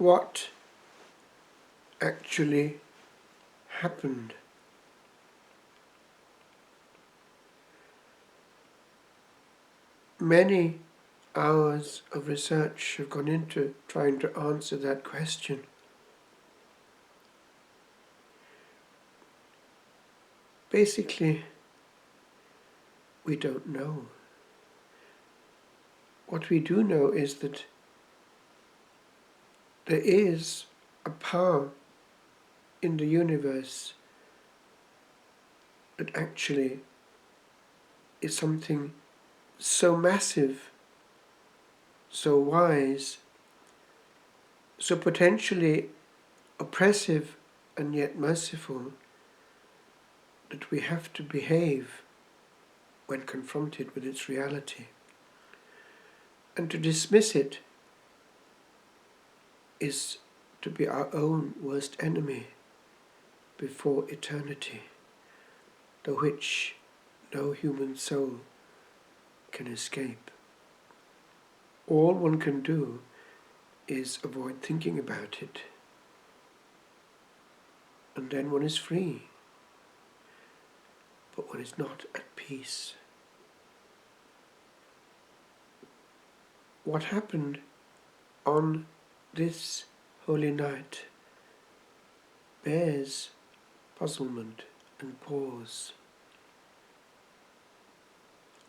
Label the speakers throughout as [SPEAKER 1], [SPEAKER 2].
[SPEAKER 1] what actually happened. Many hours of research have gone into trying to answer that question. Basically, we don't know. What we do know is that there is a power in the universe that actually is something so massive, so wise, so potentially oppressive and yet merciful, that we have to behave when confronted with its reality. And to dismiss it is to be our own worst enemy before eternity, the which no human soul can escape. All one can do is avoid thinking about it, and then one is free, but one is not at peace. What happened on this holy night bears puzzlement and pause.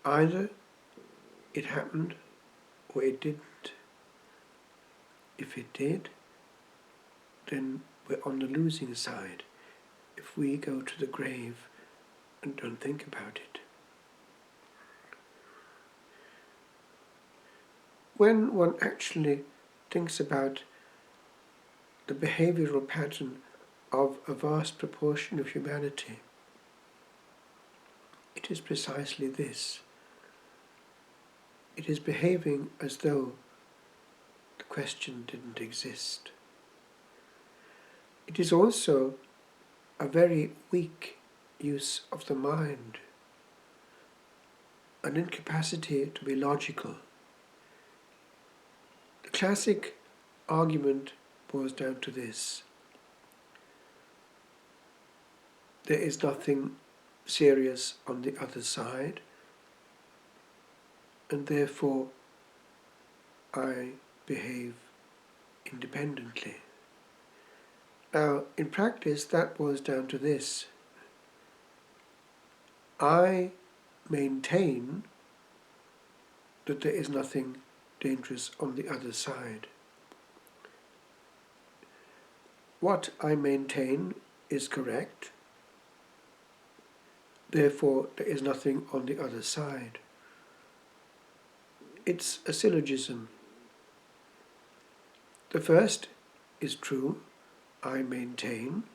[SPEAKER 1] Either it happened or it didn't. If it did, then we're on the losing side if we go to the grave and don't think about it. When one actually thinks about the behavioral pattern of a vast proportion of humanity, it is precisely this. It is behaving as though the question didn't exist. It is also a very weak use of the mind, an incapacity to be logical. The classic argument boils down to this: there is nothing serious on the other side, and therefore I behave independently. Now, in practice, that boils down to this: I maintain that there is nothing dangerous on the other side. What I maintain is correct, therefore there is nothing on the other side. It's a syllogism. The first is true, I maintain.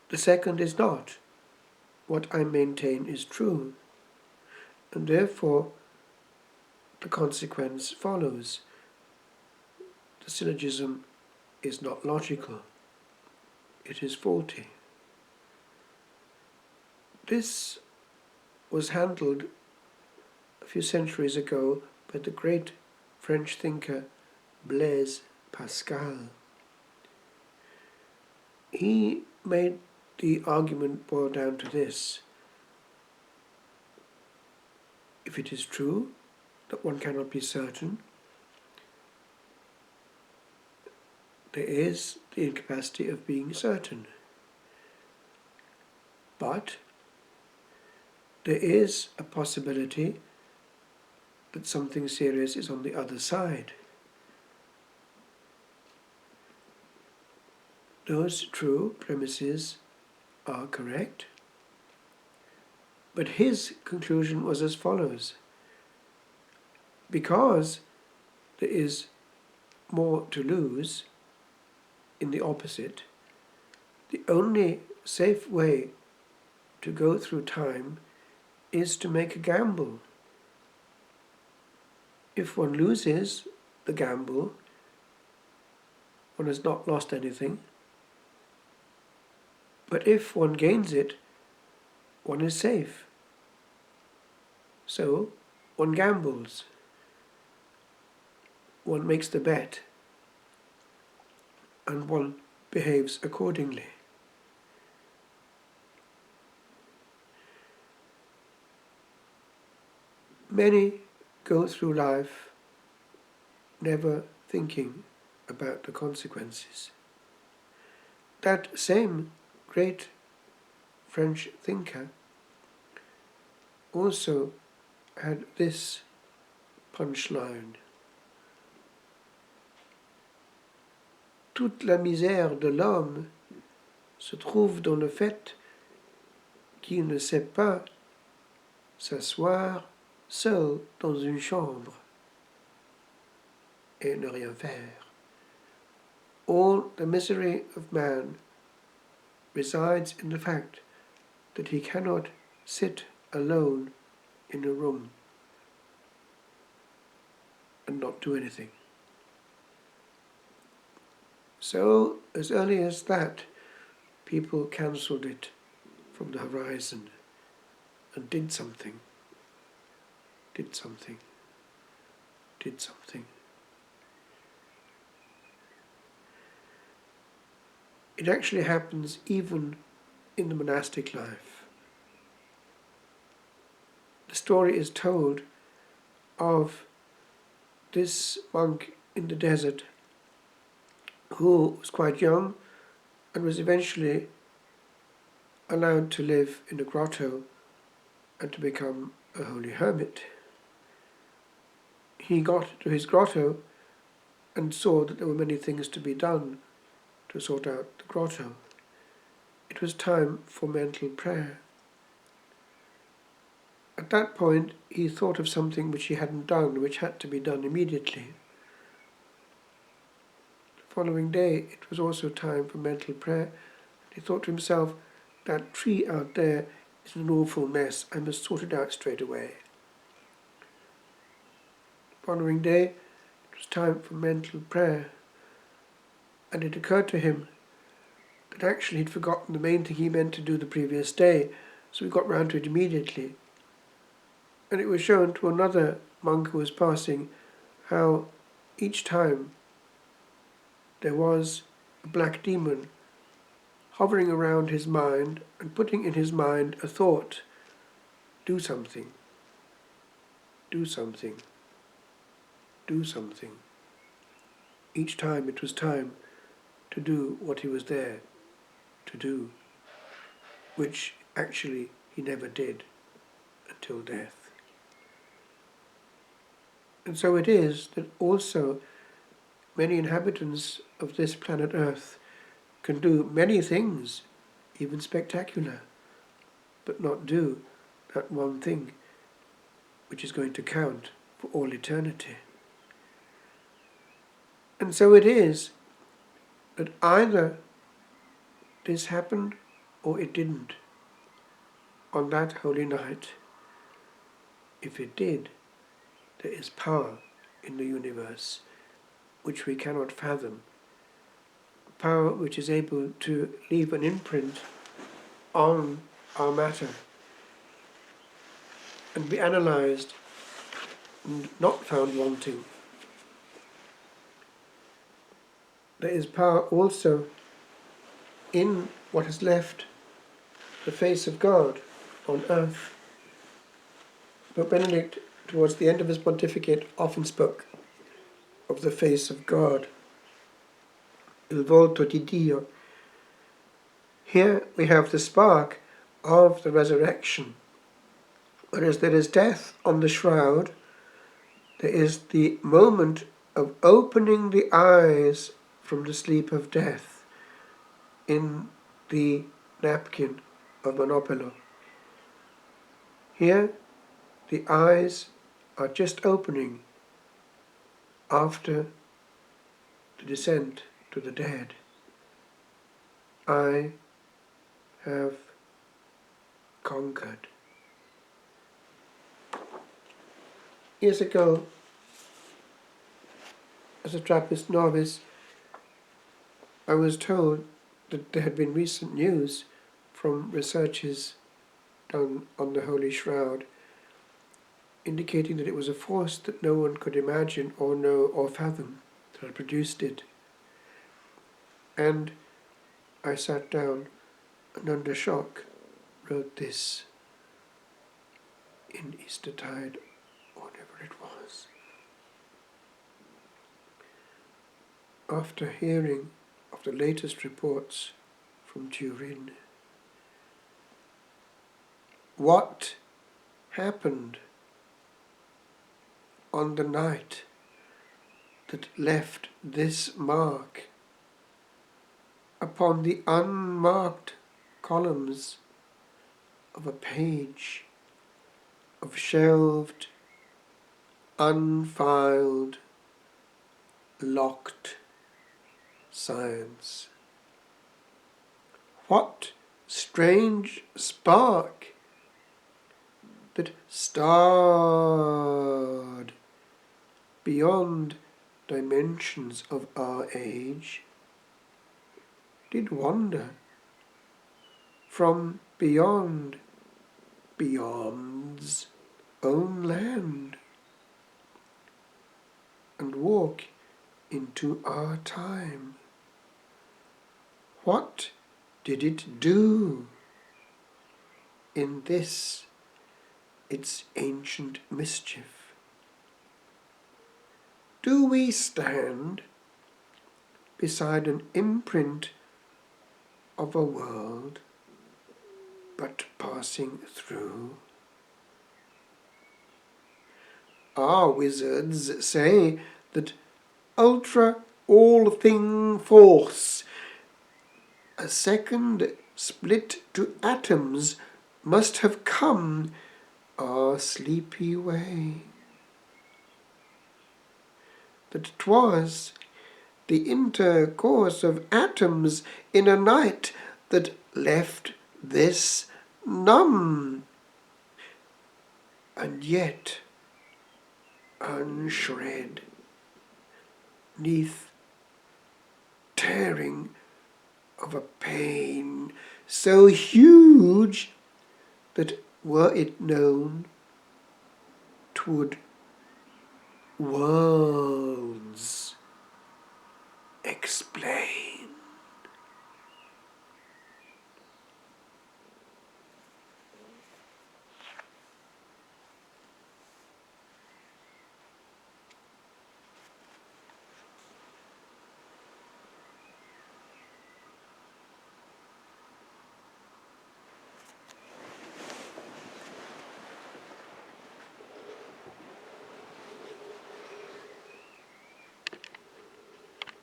[SPEAKER 1] The second is not. What I maintain is true, and therefore the consequence follows. The syllogism is not logical. It is faulty. This was handled a few centuries ago by the great French thinker Blaise Pascal. He made the argument boil down to this: if it is true that one cannot be certain, there is the incapacity of being certain. But there is a possibility that something serious is on the other side. Those true premises are correct. But his conclusion was as follows: because there is more to lose in the opposite, the only safe way to go through time is to make a gamble. If one loses the gamble, one has not lost anything. But if one gains it, one is safe. So one gambles. one makes the bet and one behaves accordingly. Many go through life never thinking about the consequences. That same great French thinker also had this punchline. Toute la misère de l'homme se trouve dans le fait qu'il ne sait pas s'asseoir seul dans une chambre et ne rien faire. All the misery of man resides in the fact that he cannot sit alone in a room and not do anything. So, as early as that, people cancelled it from the horizon and did something. It actually happens even in the monastic life. The story is told of this monk in the desert who was quite young and was eventually allowed to live in a grotto and to become a holy hermit. He got to his grotto and saw that there were many things to be done to sort out the grotto. It was time for mental prayer. At that point, he thought of something which he hadn't done, which had to be done immediately. The following day, it was also time for mental prayer. He thought to himself, that tree out there is an awful mess. I must sort it out straight away. The following day, it was time for mental prayer. And it occurred to him that actually he'd forgotten the main thing he meant to do the previous day, so he got round to it immediately. And it was shown to another monk who was passing how each time there was a black demon hovering around his mind and putting in his mind a thought, do something, do something, do something. Each time it was time to do what he was there to do, which actually he never did until death. And so it is that also many inhabitants of this planet Earth can do many things, even spectacular, but not do that one thing which is going to count for all eternity. And so it is that either this happened or it didn't on that holy night. If it did, there is power in the universe which we cannot fathom, power which is able to leave an imprint on our matter and be analysed and not found wanting. There is power also in what has left the face of God on earth. Pope Benedict, towards the end of his pontificate, often spoke of the face of God, il volto di Dio. Here we have the spark of the resurrection. Whereas there is death on the shroud, there is the moment of opening the eyes from the sleep of death in the napkin of Monopolo. Here, the eyes are just opening after the descent to the dead. I have conquered. Years ago, as a Trappist novice, I was told that there had been recent news from researches done on the Holy Shroud indicating that it was a force that no one could imagine or know or fathom that had produced it. And I sat down and under shock wrote this in Eastertide, whatever it was. After hearing of the latest reports from Turin, what happened on the night that left this mark upon the unmarked columns of a page of shelved, unfiled, locked science? What strange spark that starred beyond dimensions of our age did wander from beyond beyond's own land and walk into our time? What did it do in this, its ancient mischief? Do we stand beside an imprint of a world but passing through? Our wizards say that ultra-all-thing force, a second split to atoms, must have come our sleepy way. That 'twas the intercourse of atoms in a night that left this numb, and yet unshred, neath tearing of a pain so huge that were it known, 'twould worlds explain.